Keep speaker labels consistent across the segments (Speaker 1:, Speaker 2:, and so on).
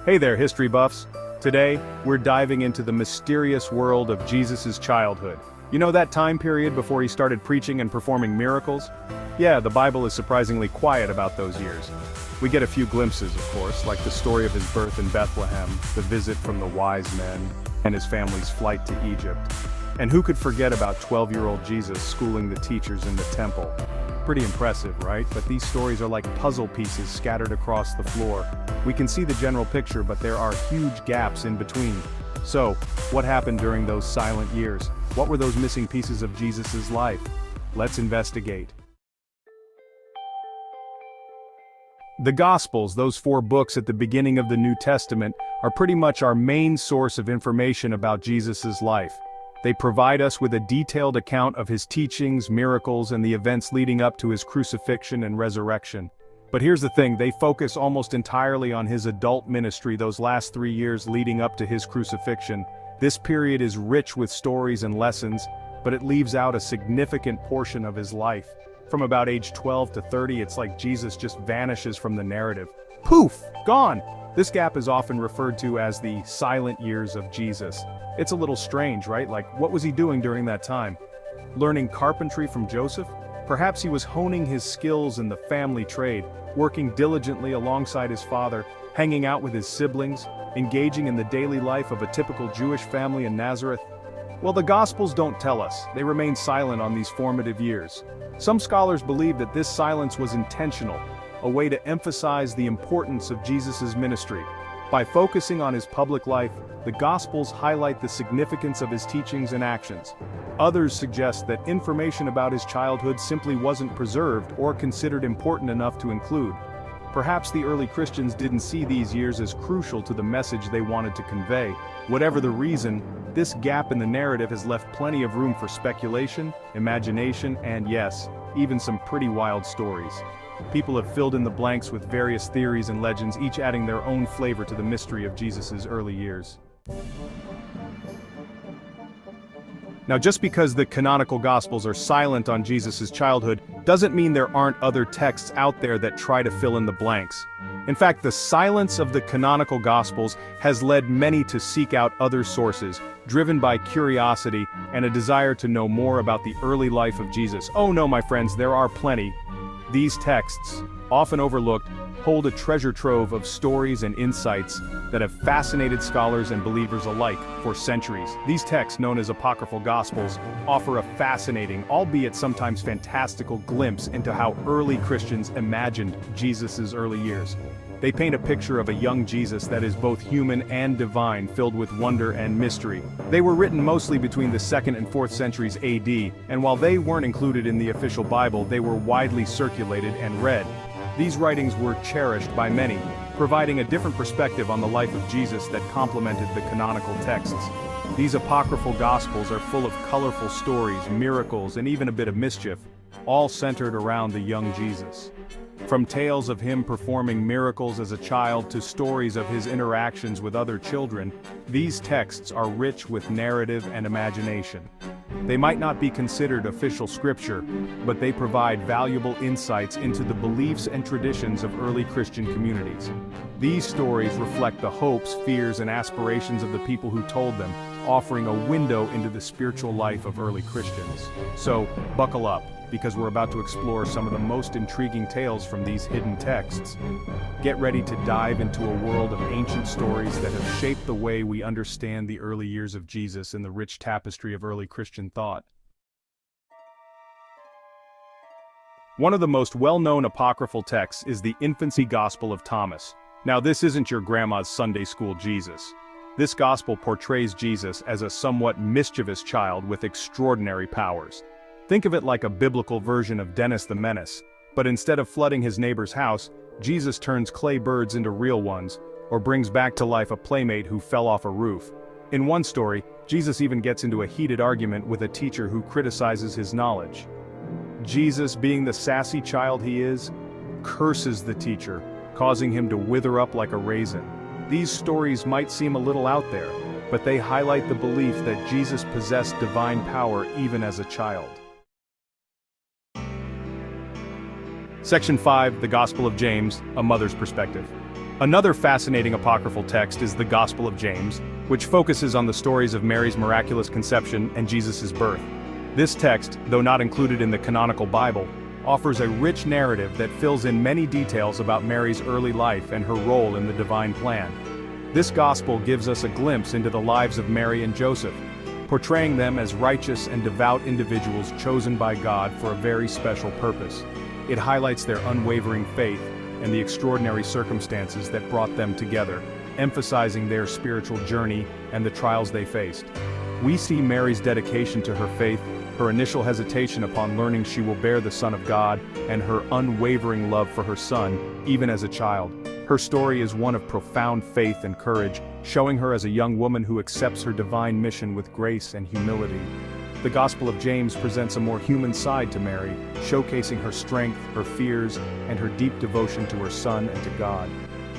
Speaker 1: Hey there, history buffs. Today, we're diving into the mysterious world of Jesus' childhood. You know that time period before he started preaching and performing miracles? Yeah, the Bible is surprisingly quiet about those years. We get a few glimpses, of course, like the story of his birth in Bethlehem, the visit from the wise men, and his family's flight to Egypt. And who could forget about 12-year-old Jesus schooling the teachers in the temple? Pretty impressive, right? But these stories are like puzzle pieces scattered across the floor. We can see the general picture, but there are huge gaps in between. So, what happened during those silent years? What were those missing pieces of Jesus' life? Let's investigate. The Gospels, those 4 books at the beginning of the New Testament, are pretty much our main source of information about Jesus' life. They provide us with a detailed account of his teachings, miracles, and the events leading up to his crucifixion and resurrection. But here's the thing, they focus almost entirely on his adult ministry those last 3 years leading up to his crucifixion. This period is rich with stories and lessons, but it leaves out a significant portion of his life. From about age 12 to 30, it's like Jesus just vanishes from the narrative. Poof! Gone! This gap is often referred to as the silent years of Jesus. It's a little strange, right? Like, what was he doing during that time? Learning carpentry from Joseph? Perhaps he was honing his skills in the family trade, working diligently alongside his father, hanging out with his siblings, engaging in the daily life of a typical Jewish family in Nazareth. Well, the Gospels don't tell us. They remain silent on these formative years. Some scholars believe that this silence was intentional, a way to emphasize the importance of Jesus' ministry. By focusing on his public life, the Gospels highlight the significance of his teachings and actions. Others suggest that information about his childhood simply wasn't preserved or considered important enough to include. Perhaps the early Christians didn't see these years as crucial to the message they wanted to convey. Whatever the reason, this gap in the narrative has left plenty of room for speculation, imagination, and yes, even some pretty wild stories. People have filled in the blanks with various theories and legends, each adding their own flavor to the mystery of Jesus' early years. Now, just because the canonical Gospels are silent on Jesus' childhood doesn't mean there aren't other texts out there that try to fill in the blanks. In fact, the silence of the canonical Gospels has led many to seek out other sources, driven by curiosity and a desire to know more about the early life of Jesus. Oh no, my friends, there are plenty. These texts, often overlooked, hold a treasure trove of stories and insights that have fascinated scholars and believers alike for centuries. These texts, known as apocryphal Gospels, offer a fascinating, albeit sometimes fantastical, glimpse into how early Christians imagined Jesus' early years. They paint a picture of a young Jesus that is both human and divine, filled with wonder and mystery. They were written mostly between the 2nd and 4th centuries AD, and while they weren't included in the official Bible, they were widely circulated and read. These writings were cherished by many, providing a different perspective on the life of Jesus that complemented the canonical texts. These apocryphal Gospels are full of colorful stories, miracles, and even a bit of mischief, all centered around the young Jesus. From tales of him performing miracles as a child to stories of his interactions with other children, these texts are rich with narrative and imagination. They might not be considered official scripture, but they provide valuable insights into the beliefs and traditions of early Christian communities. These stories reflect the hopes, fears, and aspirations of the people who told them, offering a window into the spiritual life of early Christians. So, buckle up, because we're about to explore some of the most intriguing tales from these hidden texts. Get ready to dive into a world of ancient stories that have shaped the way we understand the early years of Jesus in the rich tapestry of early Christian thought. One of the most well-known apocryphal texts is the Infancy Gospel of Thomas. Now, this isn't your grandma's Sunday school Jesus. This gospel portrays Jesus as a somewhat mischievous child with extraordinary powers. Think of it like a biblical version of Dennis the Menace, but instead of flooding his neighbor's house, Jesus turns clay birds into real ones, or brings back to life a playmate who fell off a roof. In one story, Jesus even gets into a heated argument with a teacher who criticizes his knowledge. Jesus, being the sassy child he is, curses the teacher, causing him to wither up like a raisin. These stories might seem a little out there, but they highlight the belief that Jesus possessed divine power even as a child. Section 5, the Gospel of James, a mother's perspective. Another fascinating apocryphal text is the Gospel of James, which focuses on the stories of Mary's miraculous conception and Jesus' birth. This text, though not included in the canonical Bible, offers a rich narrative that fills in many details about Mary's early life and her role in the divine plan. This gospel gives us a glimpse into the lives of Mary and Joseph, portraying them as righteous and devout individuals chosen by God for a very special purpose. It highlights their unwavering faith and the extraordinary circumstances that brought them together, emphasizing their spiritual journey and the trials they faced. We see Mary's dedication to her faith, her initial hesitation upon learning she will bear the Son of God, and her unwavering love for her son, even as a child. Her story is one of profound faith and courage, showing her as a young woman who accepts her divine mission with grace and humility. The Gospel of James presents a more human side to Mary, showcasing her strength, her fears, and her deep devotion to her son and to God.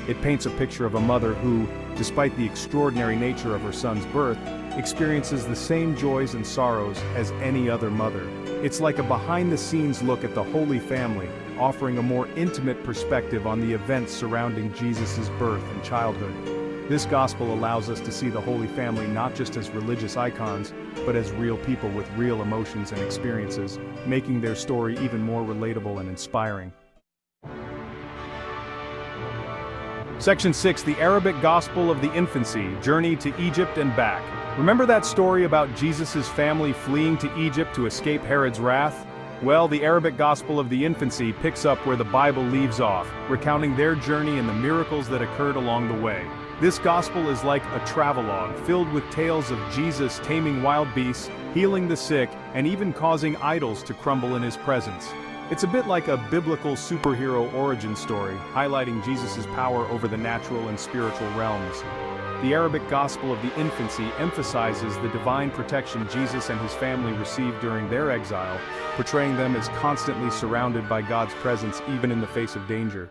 Speaker 1: It paints a picture of a mother who, despite the extraordinary nature of her son's birth, experiences the same joys and sorrows as any other mother. It's like a behind-the-scenes look at the Holy Family, offering a more intimate perspective on the events surrounding Jesus' birth and childhood. This gospel allows us to see the Holy Family not just as religious icons, but as real people with real emotions and experiences, making their story even more relatable and inspiring. Section 6, the Arabic Gospel of the Infancy, Journey to Egypt and Back. Remember that story about Jesus' family fleeing to Egypt to escape Herod's wrath? Well, the Arabic Gospel of the Infancy picks up where the Bible leaves off, recounting their journey and the miracles that occurred along the way. This gospel is like a travelogue, filled with tales of Jesus taming wild beasts, healing the sick, and even causing idols to crumble in his presence. It's a bit like a biblical superhero origin story, highlighting Jesus' power over the natural and spiritual realms. The Arabic Gospel of the Infancy emphasizes the divine protection Jesus and his family received during their exile, portraying them as constantly surrounded by God's presence even in the face of danger.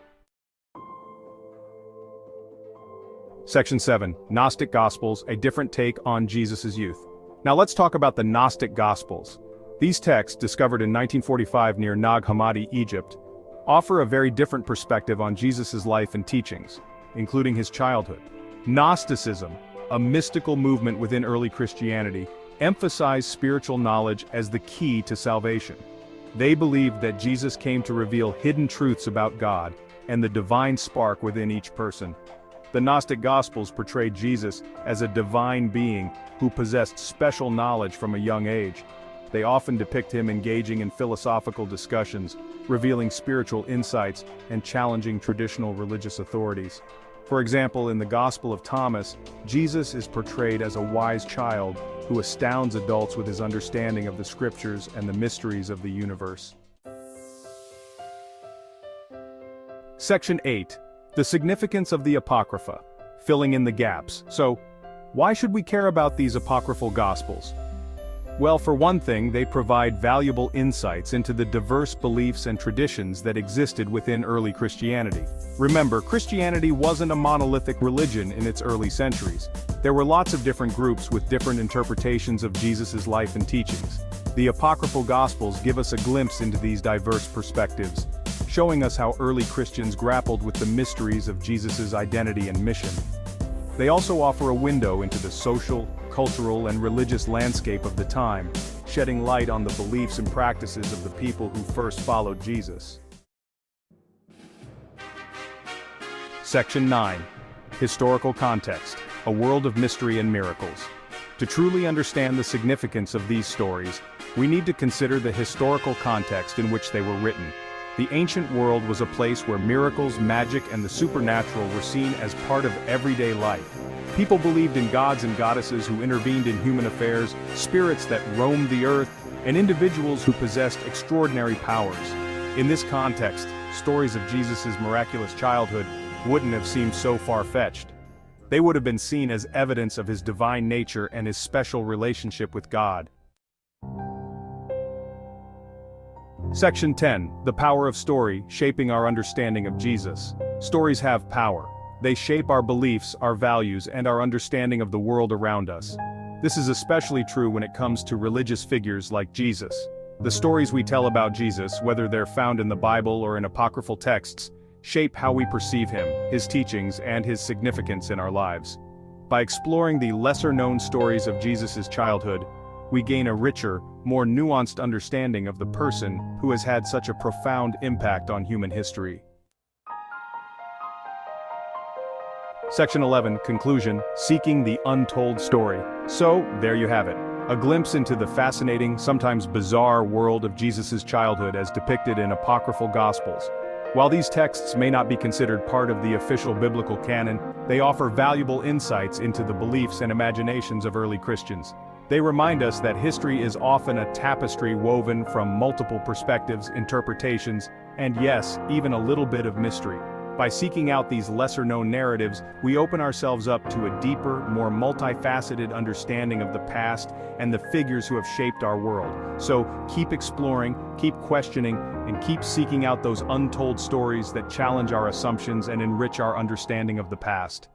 Speaker 1: Section 7, Gnostic Gospels, a different take on Jesus' youth. Now let's talk about the Gnostic Gospels. These texts, discovered in 1945 near Nag Hammadi, Egypt, offer a very different perspective on Jesus' life and teachings, including his childhood. Gnosticism, a mystical movement within early Christianity, emphasized spiritual knowledge as the key to salvation. They believed that Jesus came to reveal hidden truths about God and the divine spark within each person. The Gnostic Gospels portrayed Jesus as a divine being who possessed special knowledge from a young age. They often depict him engaging in philosophical discussions, revealing spiritual insights, and challenging traditional religious authorities. For example, in the Gospel of Thomas, Jesus is portrayed as a wise child who astounds adults with his understanding of the scriptures and the mysteries of the universe. Section 8. The significance of the Apocrypha, filling in the gaps. So, why should we care about these apocryphal Gospels? Well, for one thing, they provide valuable insights into the diverse beliefs and traditions that existed within early Christianity. Remember, Christianity wasn't a monolithic religion in its early centuries. There were lots of different groups with different interpretations of Jesus' life and teachings. The apocryphal Gospels give us a glimpse into these diverse perspectives, showing us how early Christians grappled with the mysteries of Jesus' identity and mission. They also offer a window into the social, cultural, and religious landscape of the time, shedding light on the beliefs and practices of the people who first followed Jesus. Section 9. Historical Context, a world of mystery and miracles. To truly understand the significance of these stories, we need to consider the historical context in which they were written. The ancient world was a place where miracles, magic, and the supernatural were seen as part of everyday life. People believed in gods and goddesses who intervened in human affairs, spirits that roamed the earth, and individuals who possessed extraordinary powers. In this context, stories of Jesus' miraculous childhood wouldn't have seemed so far-fetched. They would have been seen as evidence of his divine nature and his special relationship with God. Section 10. The Power of Story, Shaping Our Understanding of Jesus. Stories have power. They shape our beliefs, our values, and our understanding of the world around us. This is especially true when it comes to religious figures like Jesus. The stories we tell about Jesus, whether they're found in the Bible or in apocryphal texts, shape how we perceive him, his teachings, and his significance in our lives. By exploring the lesser-known stories of Jesus' childhood, we gain a richer, more nuanced understanding of the person who has had such a profound impact on human history. Section 11, Conclusion, Seeking the Untold Story. So, there you have it. A glimpse into the fascinating, sometimes bizarre world of Jesus' childhood as depicted in apocryphal Gospels. While these texts may not be considered part of the official biblical canon, they offer valuable insights into the beliefs and imaginations of early Christians. They remind us that history is often a tapestry woven from multiple perspectives, interpretations, and yes, even a little bit of mystery. By seeking out these lesser-known narratives, we open ourselves up to a deeper, more multifaceted understanding of the past and the figures who have shaped our world. So, keep exploring, keep questioning, and keep seeking out those untold stories that challenge our assumptions and enrich our understanding of the past.